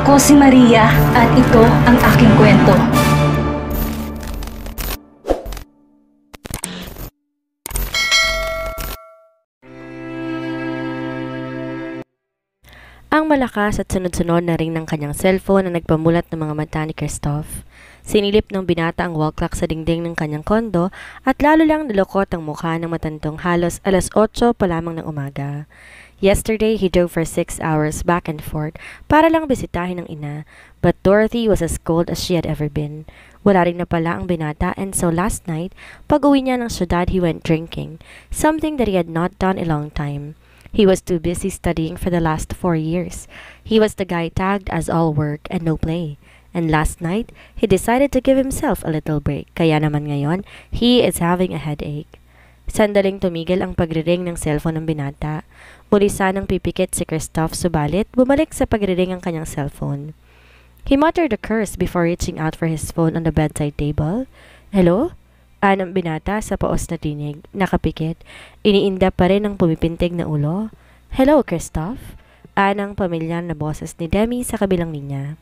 Ako si Maria at ito ang aking kwento. Ang malakas at sunod-sunod na ring ng kanyang cellphone na nagpamulat ng mga mata ni Christoph. Sinilip ng binata ang wall clock sa dingding ng kanyang kondo at lalo lang nalukot ang mukha ng matandong halos alas 8 pa lamang ng umaga. Yesterday, he drove for 6 hours back and forth para lang bisitahin ang ina, but Dorothy was as cold as she had ever been. Wala rin na pala ang binata and so last night, pag-uwi niya ng syudad, he went drinking, something that he had not done a long time. He was too busy studying for the last 4 years. He was the guy tagged as all work and no play. And last night, he decided to give himself a little break. Kaya naman ngayon, he is having a headache. Sandaling tumigil ang pagriring ng cellphone ng binata. Muli sanang pipikit si Christoph subalit bumalik sa pagriring ang kanyang cellphone. He muttered a curse before reaching out for his phone on the bedside table. Hello? Anang binata sa paos na tinig, nakapikit, iniinda pa rin ang pumipintig na ulo. Hello, Christoph? Anang pamilyar na boses ni Demi sa kabilang linya.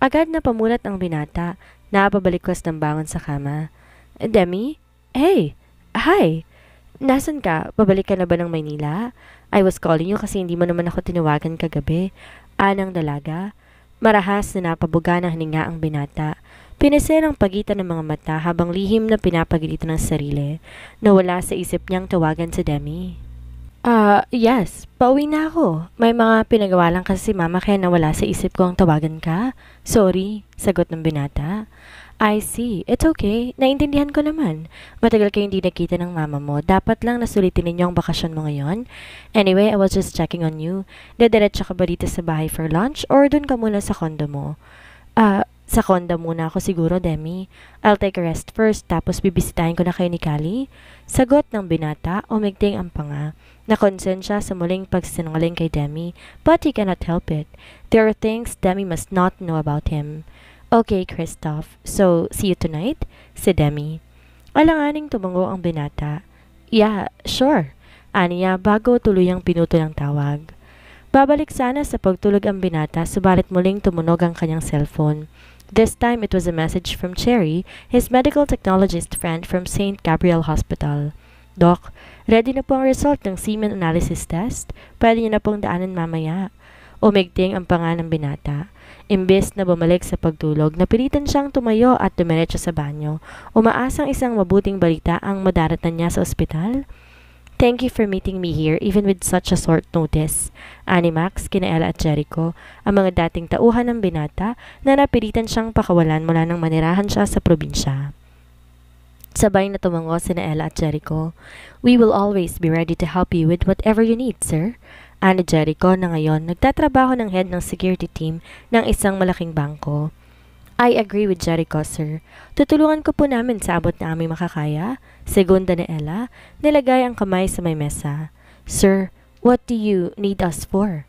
Agad na pamulat ang binata, napabalikos ng bangon sa kama. Demi? Hey! Hi! Nasaan ka? Pabalik ka na ba ng Maynila? I was calling you kasi hindi mo naman ako tinawagan kagabi. Anang dalaga. Marahas na napabuga ng hininga ang binata. Pinisil ang pagitan ng mga mata habang lihim na pinapagalitan ng sarili. Nawala sa isip niyang tawagan si Demi. Yes. Pauwi na ako. May mga pinagawa lang kasi si mama kaya nawala sa isip ko ang tawagan ka. Sorry, sagot ng binata. I see. It's okay. Naintindihan ko naman. Matagal kayo hindi nakita ng mama mo. Dapat lang nasulitin ninyo ang bakasyon mo ngayon. Anyway, I was just checking on you. Dediretso ka ba dito sa bahay for lunch or dun ka muna sa kondo mo? Sa kondo muna ako siguro, Demi. I'll take a rest first, tapos bibisitahin ko na kayo ni Callie. Sagot ng binata, umigting ang panga. Nakonsensya sa muling pagsinungaling kay Demi, but he cannot help it. There are things Demi must not know about him. Okay, Christoph. So, see you tonight? Si Demi. Alanganing tumango ang binata. Yeah, sure. Aniya bago tuluyang pinuto ng tawag. Babalik sana sa pagtulog ang binata, subalit muling tumunog ang kanyang cellphone. This time, it was a message from Cherry, his medical technologist friend from St. Gabriel Hospital. Doc, ready na po ang result ng semen analysis test. Pwede niyo na pong daanan mamaya. Umigting ang panga ng binata. Imbes na bumalik sa pagtulog, napilitan siyang tumayo at dumiretso sa banyo. Umaasang isang mabuting balita ang madaratan niya sa ospital. Thank you for meeting me here even with such a short notice. Ani Max, kina Ella at Jericho, ang mga dating tauhan ng binata na napilitan siyang pakawalan mula nang manirahan siya sa probinsya. Sabay na tumango sina Ella at Jericho. We will always be ready to help you with whatever you need, sir. Ani Jericho na ngayon nagtatrabaho ng head ng security team ng isang malaking bangko. I agree with Jericho, sir. Tutulungan ko po namin sa abot na aming makakaya. Segunda ni Ella, nilagay ang kamay sa may mesa. Sir, what do you need us for?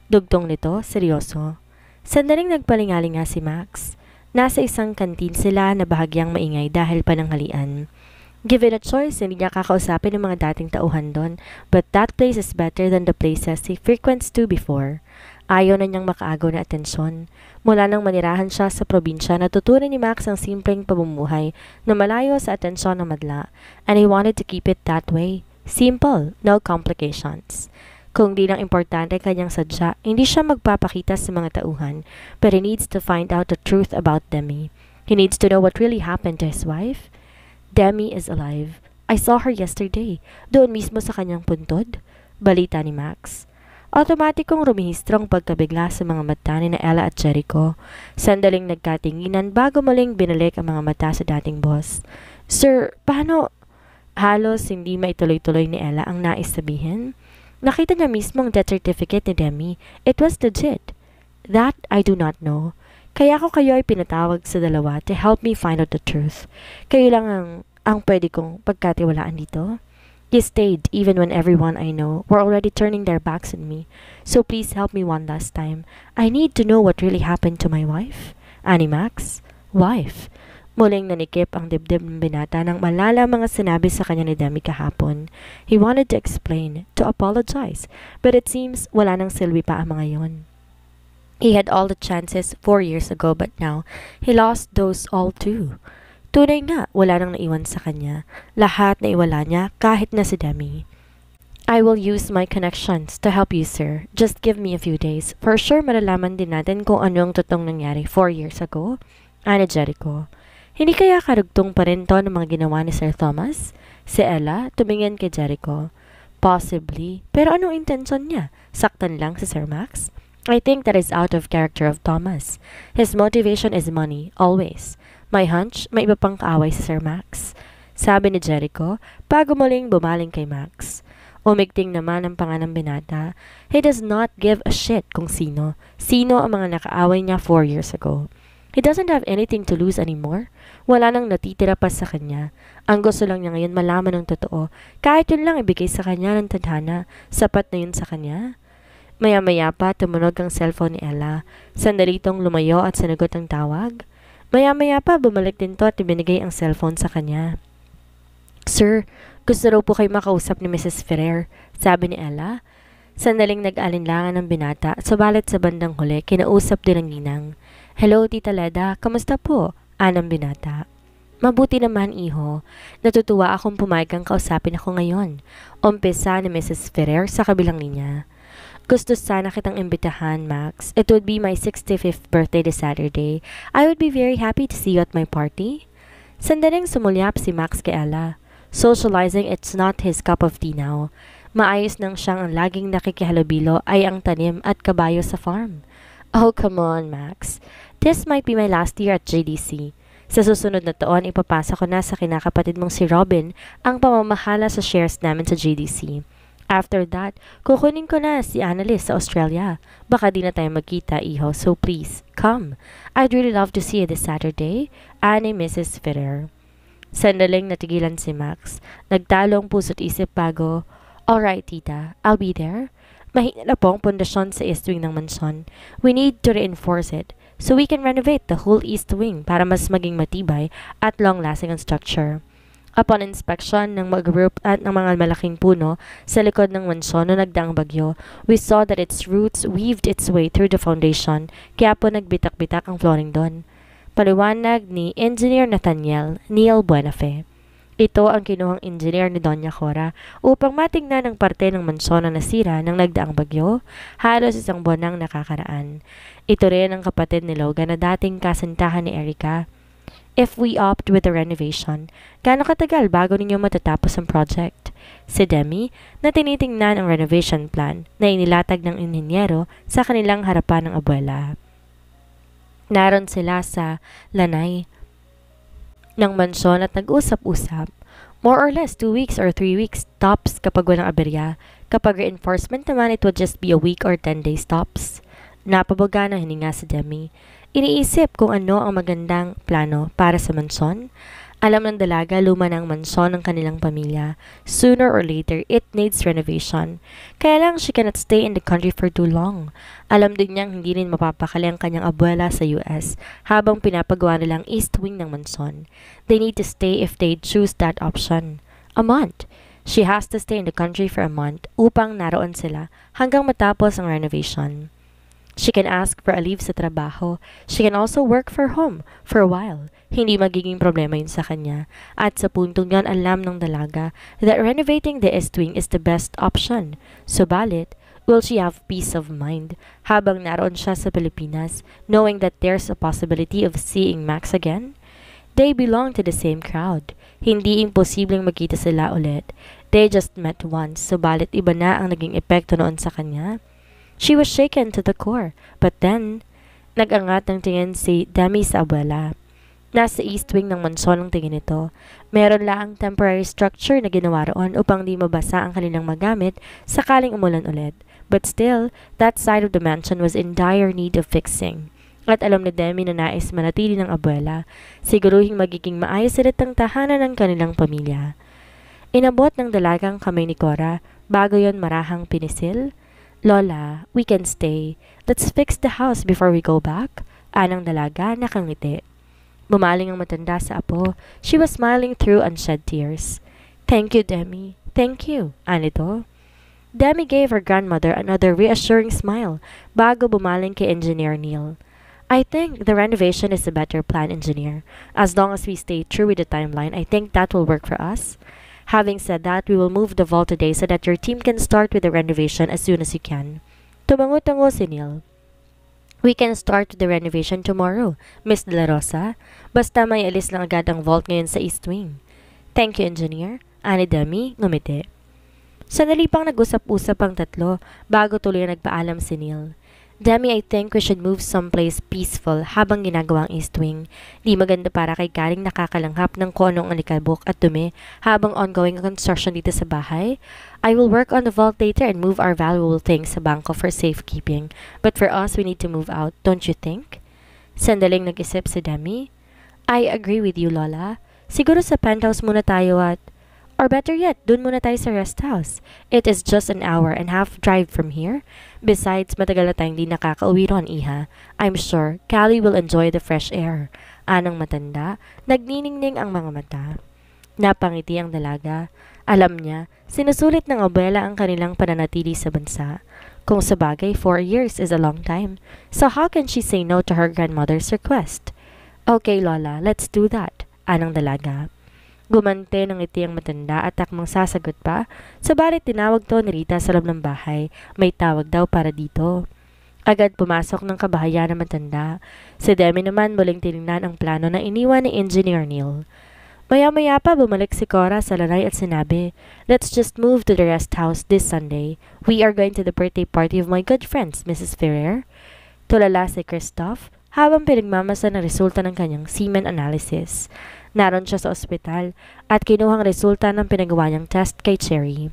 Dugtong nito, seryoso. Sandaling nagpalingaling nga si Max. Nasa isang kantin sila na bahagyang maingay dahil pananghalian. Given a choice, hindi niya kakausapin ng mga dating tauhan doon, but that place is better than the places he frequents to before. Ayaw na niyang makaagaw na atensyon. Mula nang manirahan siya sa probinsya, natutunan ni Max ang simpleng pamumuhay na malayo sa atensyon ng madla, and he wanted to keep it that way. Simple, no complications. Kung di lang importante kanyang sadya, hindi siya magpapakita sa mga tauhan, but he needs to find out the truth about Demi. He needs to know what really happened to his wife. Demi is alive. I saw her yesterday, doon mismo sa kanyang puntod. Balita ni Max. Automatikong rumihistrong pagkabigla sa mga mata ni na Ella at Jericho. Sandaling nagkatinginan bago muling binalik ang mga mata sa dating boss. Sir, paano? Halos hindi maituloy-tuloy ni Ella ang nais sabihin. Nakita niya mismo ang death certificate ni Demi. It was legit. That I do not know. Kaya ako kayo ay pinatawag sa dalawa to help me find out the truth. Kayo lang ang pwede kong pagkatiwalaan dito. You stayed even when everyone I know were already turning their backs on me. So please help me one last time. I need to know what really happened to my wife. Ani Max? Wife? Muling nanikip ang dibdib ng binata nang malala mga sinabi sa kanya ni Demi kahapon. He wanted to explain, to apologize, but it seems wala nang silbi pa ang mga yon. He had all the chances 4 years ago but now, he lost those all too. Tunay nga, wala nang naiwan sa kanya. Lahat na iwala niya kahit na si Demi. I will use my connections to help you, sir. Just give me a few days. For sure, malalaman din natin kung ano ang totoong nangyari 4 years ago. Ana Jericho. Hindi kaya karugtong pa rin to ng mga ginawa ni Sir Thomas? Si Ella, tumingin kay Jericho. Possibly. Pero anong intention niya? Saktan lang si Sir Max? I think that is out of character of Thomas. His motivation is money, always. My hunch, may iba pang kaaway si Sir Max. Sabi ni Jericho, bago muling bumaling kay Max. Umigting naman ang panganang binata. He does not give a shit kung sino. Sino ang mga nakaaway niya 4 years ago. He doesn't have anything to lose anymore. Wala nang natitira pa sa kanya. Ang gusto lang niya ngayon malaman ng totoo. Kahit yun lang ibigay sa kanya ng tadhana, sapat na yun sa kanya. Maya-maya pa tumunog ang cellphone ni Ella. Sandali itong lumayo at sanagot ang tawag. Maya-maya pa bumalik din to at ibinigay ang cellphone sa kanya. Sir, gusto raw po kayo makausap ni Mrs. Ferrer, sabi ni Ella. Sandaling nag-alinlangan ng binata, subalit sa bandang huli, kinausap din ang ginang. Hello, Tita Leda, kamusta po? Anang binata. Mabuti naman, iho. Natutuwa akong pumayag kang kausapin ako ngayon. Umpisa ni Mrs. Ferrer sa kabilang linya. Gusto sana kitang imbitahan, Max. It would be my 65th birthday this Saturday. I would be very happy to see you at my party. Sandaling sumulyap si Max kay Ella. Socializing, it's not his cup of tea now. Maayos nang siyang ang laging nakikihalubilo ay ang tanim at kabayo sa farm. Oh, come on, Max. This might be my last year at JDC. Sa susunod na taon, ipapasa ko na sa kinakapatid mong si Robin ang pamamahala sa shares namin sa JDC. After that, kukunin ko na si Annalise sa Australia. Baka di na tayo magkita, iho, so please, come. I'd really love to see you this Saturday. Ani Mrs. Ferrer. Sandaling natigilan si Max. Nagtalong puso't isip bago, alright, tita, I'll be there. Mahina na po ang pundasyon sa east wing ng mansyon. We need to reinforce it so we can renovate the whole east wing para mas maging matibay at long-lasting ang structure. Upon inspection ng mga group at ng mga malaking puno sa likod ng mansyon na nagdaang bagyo, we saw that its roots weaved its way through the foundation, kaya po nagbitak-bitak ang flooring doon. Paliwanag ni Engineer Nathaniel Neil Buenafe. Ito ang kinuhang engineer ni Doña Cora upang matingnan ang parte ng mansyon na nasira ng nagdaang bagyo, halos isang buwan nang nakakaraan. Ito rin ang kapatid ni Logan na dating kasintahan ni Erica. If we opt with the renovation, gaano katagal bago ninyo matatapos ang project? Si Demi na tinitingnan ang renovation plan na inilatag ng inhinyero sa kanilang harapan ng abuela. Naroon sila sa lanay ng mansyon at nag-usap-usap. More or less 2 weeks or 3 weeks tops kapag walang aberya. Kapag reinforcement naman, it would just be a week or 10 days tops. Napabaga ng hininga si Demi. Iniisip kung ano ang magandang plano para sa mansyon. Alam ng dalaga luma ng mansyon ng kanilang pamilya. Sooner or later, it needs renovation. Kaya lang she cannot stay in the country for too long. Alam din niyang hindi rin mapapakali ang kanyang abuela sa US habang pinapagawa nilang east wing ng mansyon. They need to stay if they choose that option. A month. She has to stay in the country for a month upang naroon sila hanggang matapos ang renovation. She can ask for a leave sa trabaho. She can also work for home for a while. Hindi magiging problema yun sa kanya. At sa puntong yan, alam ng dalaga that renovating the East Wing is the best option. Subalit, will she have peace of mind habang naroon siya sa Pilipinas, knowing that there's a possibility of seeing Max again? They belong to the same crowd. Hindi imposibleng magkita sila ulit. They just met once, subalit iba na ang naging epekto noon sa kanya. She was shaken to the core, but then, nag-angat ng tingin si Demi sa abuela. Nasa east wing ng mansyon ang tingin nito. Meron lang temporary structure na ginawa roon upang di mabasa ang kanilang magamit sakaling umulan ulit. But still, that side of the mansion was in dire need of fixing. At alam ni Demi na nais manatili ng abuela, siguruhing magiging maayos ulit ang tahanan ng kanilang pamilya. Inabot ng dalagang kamay ni Cora, bago yon marahang pinisil. Lola, we can stay. Let's fix the house before we go back. Anang dalaga nakangiti. Bumaling ang matanda sa apo. She was smiling through unshed tears. Thank you, Demi. Thank you. Anito. Demi gave her grandmother another reassuring smile bago bumaling kay Engineer Neil. I think the renovation is a better plan, Engineer. As long as we stay true with the timeline, I think that will work for us. Having said that, we will move the vault today so that your team can start with the renovation as soon as you can. Tumango-tango si Neil. We can start with the renovation tomorrow, Miss De La Rosa. Basta may alis lang agad ang vault ngayon sa East Wing. Thank you, Engineer. Ani Demi, ngumiti. Sandali pang nag-usap-usap ang tatlo bago tuloy nagpaalam si Neil. Demi, I think we should move someplace peaceful habang ginagawa ang East Wing. Di maganda para kay Galing nakakalanghap ng kung anong alikabok at dumi habang ongoing ang construction dito sa bahay. I will work on the vault later and move our valuable things sa bangko for safekeeping. But for us, we need to move out, don't you think? Sandaling nag-isip si Demi. I agree with you, Lola. Siguro sa penthouse muna tayo at... Or better yet, dun muna tayo sa rest house. It is just an hour and half drive from here. Besides, matagal na tayong di nakakauwi ron, Iha. I'm sure Callie will enjoy the fresh air. Anang matanda, nagniningning ang mga mata. Napangiti ang dalaga. Alam niya, sinusulit ng abuela ang kanilang pananatili sa bansa. Kung sabagay, 4 years is a long time. So how can she say no to her grandmother's request? Okay, Lola, let's do that. Anang dalaga. Gumante ng ngiti ang matanda at takmang sasagot pa, sabalit tinawag to ni Rita sa loob ng bahay. May tawag daw para dito. Agad pumasok ng kabahayan ng matanda. Si Demi naman muling tinignan ang plano na iniwan ni Engineer Neil. Maya-maya pa bumalik si Cora sa lanay at sinabi, Let's just move to the rest house this Sunday. We are going to the birthday party of my good friends, Mrs. Ferrer. Tulala si Christoph habang pinagmamasa ng resulta ng kanyang semen analysis. Naroon siya sa ospital at kinuhang resulta ng pinagawa niyang test kay Cherry.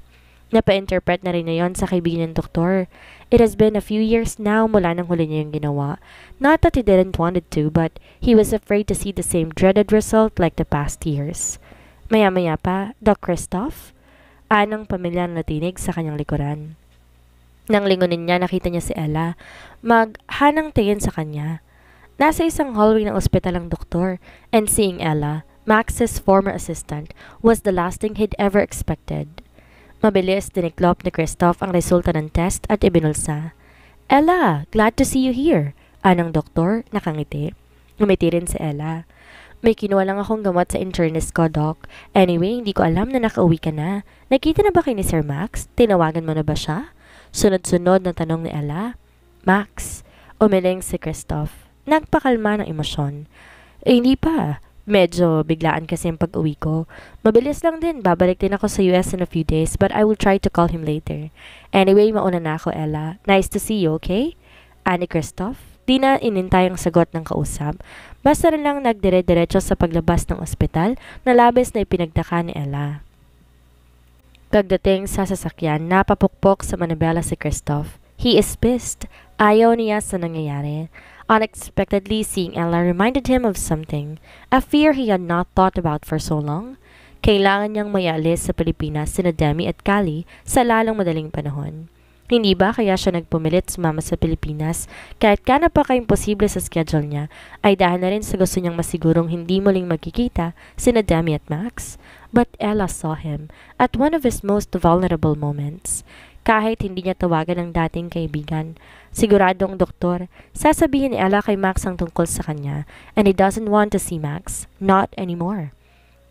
Napa-interpret na rin niya yon sa kaibigan ng doktor. It has been a few years now mula nang huli niya yung ginawa. Not that he didn't want it to, but he was afraid to see the same dreaded result like the past years. Maya-maya pa, Doc Christoph? Anang pamilya na natinig sa kanyang likuran. Nang lingunin niya, nakita niya si Ella. Maghanang tingin sa kanya. Nasa isang hallway ng ospital ang doktor, and seeing Ella, Max's former assistant, was the last thing he'd ever expected. Mabilis diniklop ni Christoph ang resulta ng test at ibinulsa. Ella, glad to see you here. Anang doktor, nakangiti. Ngumiti rin si Ella. May kinuha lang akong gamot sa internist ko, Doc. Anyway, hindi ko alam na nakauwi ka na. Nakita na ba kayo ni Sir Max? Tinawagan mo na ba siya? Sunod-sunod na tanong ni Ella. Max, umiling si Christoph. Nagpakalma ng emosyon. Hindi pa. Medyo biglaan kasi ang pag-uwi ko. Mabilis lang din. Babalik din ako sa US in a few days but I will try to call him later. Anyway, mauna na ako, Ella. Nice to see you, okay? Ani Christoph. Di na inintay ang sagot ng kausap. Basta na lang nagdire-diretso sa paglabas ng ospital na labis na ipinagdaka ni Ella. Pagdating sa sasakyan, napapukpok sa manibela si Christoph. He is pissed. Ayaw niya sa nangyayari. Unexpectedly, seeing Ella reminded him of something, a fear he had not thought about for so long. Kailangan niyang mayalis sa Pilipinas sina Demi at Callie sa lalong madaling panahon. Hindi ba kaya siya nagpumilit sumama sa Pilipinas kahit ka napaka-imposible sa schedule niya ay dahil na rin sa gusto niyang masigurong hindi muling magkikita sina Demi at Max? But Ella saw him at one of his most vulnerable moments. Kahit hindi niya tawagan ang dating kaibigan, siguradong doktor, sasabihin ni Ella kay Max ang tungkol sa kanya and he doesn't want to see Max, not anymore.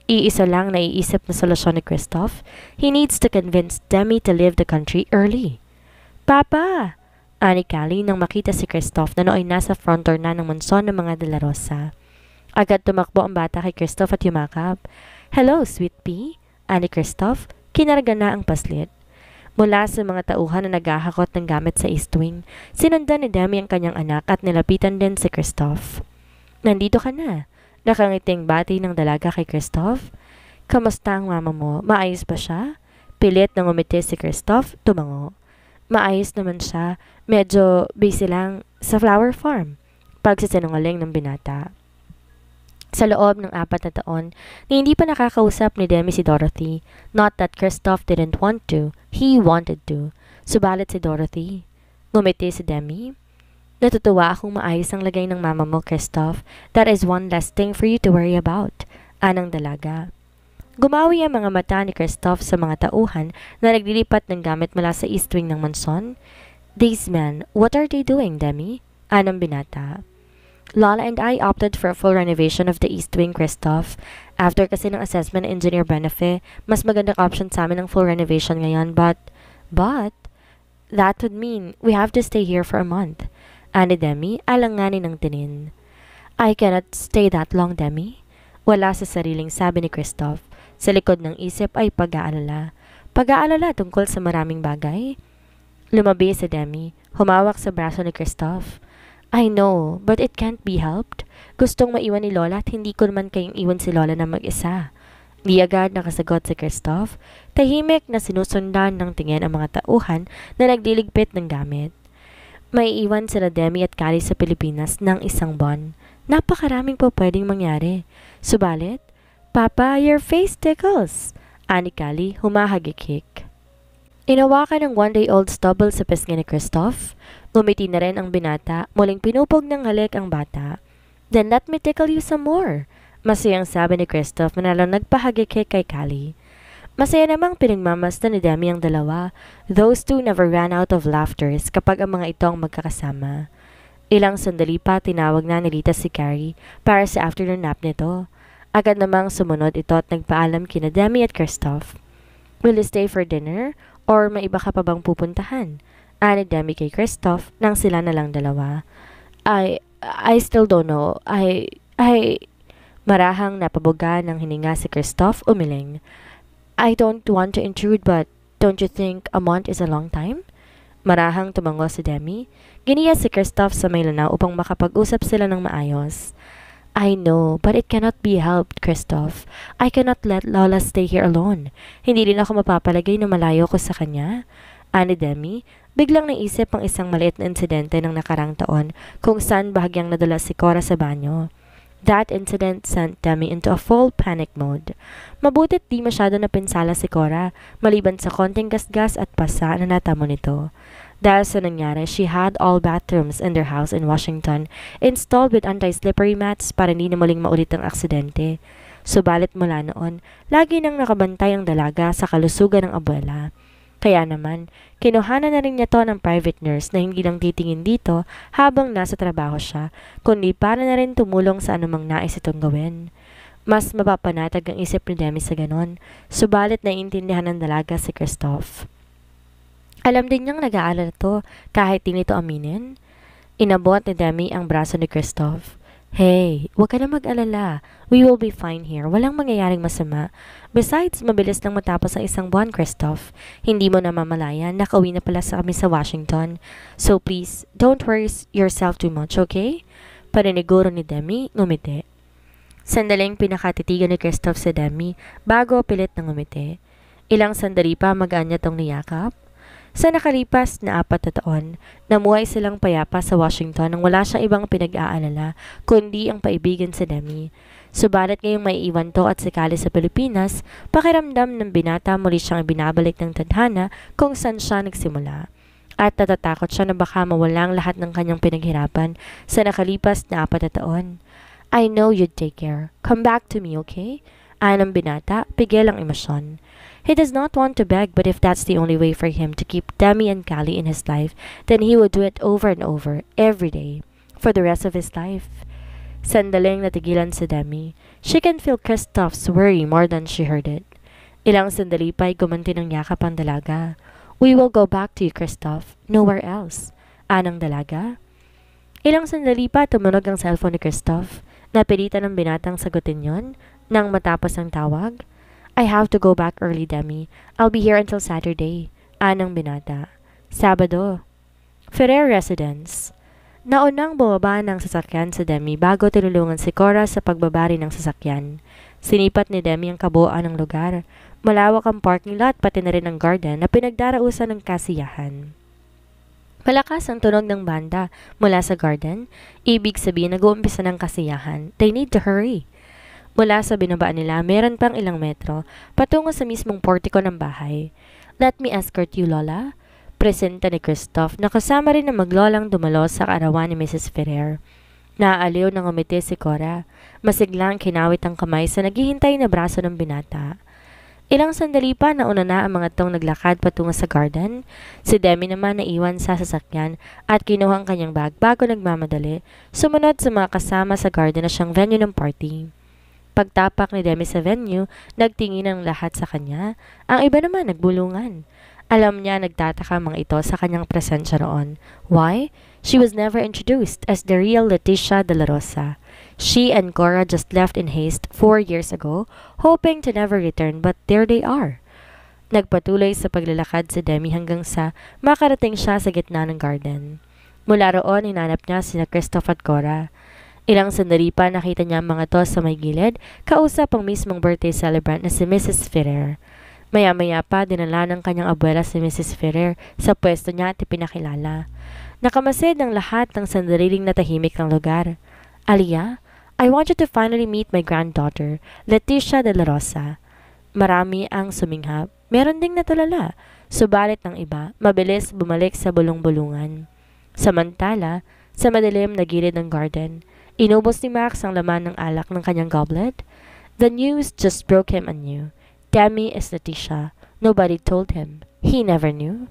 Iisa lang na iisip na solusyon ni Christoph. He needs to convince Demi to leave the country early. Papa! Ani Callie nang makita si Christoph na nooy nasa front door na ng mansyon ng mga De La Rosa. Agad tumakbo ang bata kay Christoph at yumakap. Hello, sweet pea. Ani Christoph, kinarga na ang paslit. Mula sa mga tauhan na naghahakot ng gamit sa East Wing, sinundan ni Demi ang kanyang anak at nilapitan din si Christoph. Nandito ka na. Nakangiting bati ng dalaga kay Christoph. Kamusta ang mama mo? Maayos ba siya? Pilit na ngumiti si Christoph, tumango. Maayos naman siya. Medyo busy lang sa flower farm. Pagsisinungaling ng binata. Sa loob ng 4 na taon, na hindi pa nakakausap ni Demi si Dorothy. Not that Christoph didn't want to. He wanted to. Subalit si Dorothy. Ngumiti si Demi. Natutuwa akong maayos ang lagay ng mama mo, Christoph. That is one less thing for you to worry about. Anang dalaga. Gumawi ang mga mata ni Kristoff sa mga tauhan na naglilipat ng gamit mula sa east wing ng mansyon. These men, what are they doing, Demi? Anong binata. Lola and I opted for a full renovation of the east wing, Kristoff. After kasi ng assessment ng Engineer Benefe, mas magandang option sa amin ng full renovation ngayon, but, that would mean we have to stay here for a month. Ani Demi, alanganin ng tinin. I cannot stay that long, Demi. Wala sa sariling sabi ni Kristoff. Sa likod ng isip ay pag-aalala. Pag-aalala tungkol sa maraming bagay. Lumabi si Demi, humawak sa braso ni Kristoff. I know, but it can't be helped. Gustong maiwan ni Lola at hindi ko naman kayong iwan si Lola na mag-isa. Di agad nakasagot si Kristoff. Tahimik na sinusundan ng tingin ang mga tauhan na nagliligpit ng gamit. May iwan sila Demi at Callie sa Pilipinas ng isang buwan. Napakaraming po pwedeng mangyari. Subalit, Papa, your face tickles. Ani Callie, humahagikik. Inawakan ng one-day-old stubble sa pisngi ni Kristoff. Ngumiti na rin ang binata, muling pinupog ng halik ang bata. Then let me tickle you some more. Masayang sabi ni Kristoff na lalong nagpahagikik kay Callie. Masaya namang pinagmamasta ni Demi ang dalawa. Those two never ran out of laughters kapag ang mga ito ang magkakasama. Ilang sandali pa tinawag na ni Lita si Carrie para sa afternoon nap nito. Agad namang sumunod ito at nagpaalam kina Demi at Kristoff. Will you stay for dinner? Or may iba ka pa bang pupuntahan? Ani Demi kay Kristoff nang sila na lang dalawa. I still don't know. Marahang napabuga ng hininga si Kristoff umiling. I don't want to intrude but don't you think a month is a long time? Marahang tumango si Demi. Giniya si Kristoff sa may lanaw upang makapag-usap sila ng maayos. I know, but it cannot be helped, Kristoff. I cannot let Lola stay here alone. Hindi rin ako mapapalagay na malayo ko sa kanya. Ani Demi, biglang naisip ang isang maliit na insidente ng nakarang taon kung saan bahagyang nadala si Cora sa banyo. That incident sent Demi into a full panic mode. Mabutit di masyado napinsala si Cora, maliban sa konting gasgas at pasa na natamo nito. Dahil sa nangyari, she had all bathrooms in their house in Washington installed with anti-slippery mats para hindi na muling maulit ang aksidente. Subalit mula noon, lagi nang nakabantay ang dalaga sa kalusugan ng abuela. Kaya naman, kinuhanan na rin niya to ng private nurse na hindi lang titingin dito habang nasa trabaho siya, kundi para na rin tumulong sa anumang nais itong gawin. Mas mapapanatag ang isip ni Demi sa ganon, subalit naiintindihan ng dalaga si Kristoff. Alam din niyang nag-aalala to kahit di nito aminin. Inabot ni Demi ang braso ni Kristoff. Hey, huwag ka na mag-alala. We will be fine here. Walang mangyayaring masama. Besides, mabilis lang matapos ang isang buwan, Kristoff. Hindi mo na mamalayan, nakauwi na pala sa kami sa Washington. So please, don't worry yourself too much, okay? Pariniguro ni Demi, ngumiti. Sandaling pinakatitigan ni Kristoff si Demi bago pilit na ngumiti. Ilang sandali pa magaan niya tong niyakap. Sa nakalipas na 4 na taon, namuhay silang payapa sa Washington nang wala siyang ibang pinag-aalala kundi ang paibigan si Demi. Subalit ngayong may iwan to at si Callie sa Pilipinas, pakiramdam ng binata muli siyang ibinabalik ng tadhana kung saan siya nagsimula. At natatakot siya na baka mawala ang lahat ng kanyang pinaghirapan sa nakalipas na 4 na taon. I know you'd take care. Come back to me, okay? Ayon ng binata, pigil ang emosyon. He does not want to beg, but if that's the only way for him to keep Demi and Callie in his life, then he would do it over and over, every day, for the rest of his life. Sandaling natigilan si Demi. She can feel Kristoff's worry more than she heard it. Ilang sandali pa'y gumanti ng yakap ang dalaga. We will go back to you, Kristoff. Nowhere else. Anang dalaga? Ilang sandali pa tumunog ang cellphone ni Kristoff. Napilitan ng binatang sagutin yon nang matapos ang tawag. I have to go back early, Demi. I'll be here until Saturday. Anang binata. Sabado. Ferrer Residence. Naunang bumaba ng sasakyan si Demi bago tinulungan si Cora sa pagbabari ng sasakyan. Sinipat ni Demi ang kabuuan ng lugar. Malawak ang parking lot pati na rin ang garden na pinagdarausan ng kasiyahan. Malakas ang tunog ng banda mula sa garden. Ibig sabihin nag-uumpisa ng kasiyahan. They need to hurry. Mula sa binabaan nila, meron pang ilang metro patungo sa mismong portiko ng bahay. Let me escort you, Lola. Presenta ni Kristoff na kasama rin na maglolang dumalo sa kaarawan ni Mrs. Ferrer. Naaaliw ng umiti si Cora. Masiglang kinawit ang kamay sa naghihintay na braso ng binata. Ilang sandali pa nauna na ang mga tong naglakad patungo sa garden. Si Demi naman naiwan sa sasakyan at kinuha ang kanyang bag bago nagmamadali, sumunod sa mga kasama sa garden na siyang venue ng party. Pagtapak ni Demi sa venue, nagtingin ang lahat sa kanya. Ang iba naman nagbulungan. Alam niya nagtataka mga ito sa kanyang presensya roon. Why? She was never introduced as the real Leticia de la Rosa. She and Cora just left in haste 4 years ago, hoping to never return, but there they are. Nagpatuloy sa paglalakad si Demi hanggang sa makarating siya sa gitna ng garden. Mula roon, hinanap niya sina Christoph at Cora. Ilang sandali pa nakita niya ang mga to sa may gilid, kausap ang mismong birthday celebrant na si Mrs. Ferrer. Maya-maya pa dinala ng kanyang abuela si Mrs. Ferrer sa pwesto niya at ipinakilala. Nakamasid ng lahat ng sandaliling natahimik ng lugar. Alia, I want you to finally meet my granddaughter, Leticia de la Rosa. Marami ang suminghap. Meron ding natulala. Subalit ng iba, mabilis bumalik sa bulong-bulungan. Samantala, sa madilim na gilid ng garden, inubos ni Max ang laman ng alak ng kanyang goblet. The news just broke him anew. Demi is Leticia. Nobody told him. He never knew.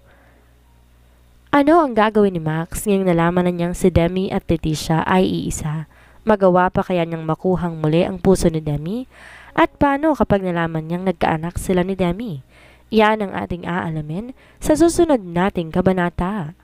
Ano ang gagawin ni Max ngayong nalaman na niyang si Demi at Leticia ay iisa? Magawa pa kaya niyang makuhang muli ang puso ni Demi? At paano kapag nalaman niyang nagkaanak sila ni Demi? Yan ang ating aalamin sa susunod nating kabanata.